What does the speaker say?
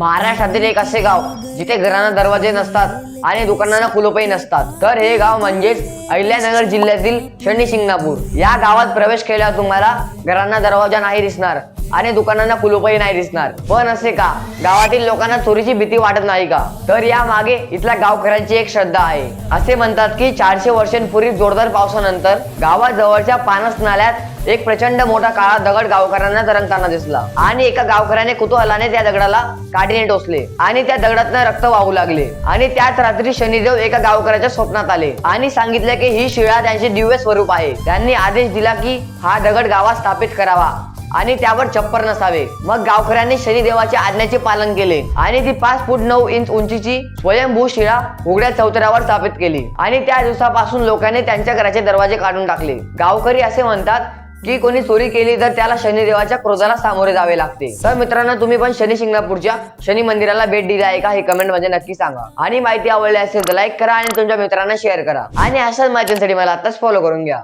महाराष्ट्रातील एक असे गाव जिथे घरांना दरवाजे नसतात आणि दुकानांना कुलूपही नसतात, तर हे गाव म्हणजेच अहिल्यानगर जिल्ह्यातील शनी शिंगणापूर. या गावात प्रवेश केल्यावर तुम्हाला घरांना दरवाजा नाही दिसणार आणि दुकानांना कुलूपही नाही दिसणार. पण असे का? गावातील लोकांना चोरीची भीती वाटत नाही का? तर या मागे इथल्या गावकऱ्यांची एक श्रद्धा आहे. असे म्हणतात की 400 वर्षांपूर्वी जोरदार पावसानंतर गावाजवळच्या पानस नाल्यात एक प्रचंड मोठा काळा दगड गावकऱ्यांना तरंगताना दिसला आणि एका गावकऱ्याने कुतूहलाने त्या दगडाला काठीने टोचले आणि त्या दगडातनं रक्त वाहू लागले. आणि त्याच रात्री शनिदेव एका गावकऱ्याच्या स्वप्नात आले आणि सांगितले की ही शिळा त्यांचे दिव्य स्वरूप आहे. त्यांनी आदेश दिला की हा दगड गावात स्थापित करावा आणि त्यावर छप्पर नसावे. मग गावकऱ्यांनी शनिदेवाच्या आज्ञेचे पालन केले आणि ती 5 फूट 9 इंच उंचीची स्वयंभू शिळा उघड्या चौतऱ्यावर स्थापित केली. आणि त्या दिवसापासून लोकांनी त्यांच्या घराचे दरवाजे काढून टाकले. गावकरी असे म्हणतात की कोणी चोरी केली तर त्याला शनिदेवाच्या क्रोधाला सामोरे जावे लागते. तर मित्रांनो, तुम्ही पण शनी शिंगणापूरच्या शनी मंदिराला भेट दिली आहे का हे कमेंट मध्ये नक्की सांगा. आणि माहिती आवडली असेल तर लाईक करा आणि तुमच्या मित्रांना शेअर करा. आणि अशाच माहितीसाठी मला आताच फॉलो करून घ्या.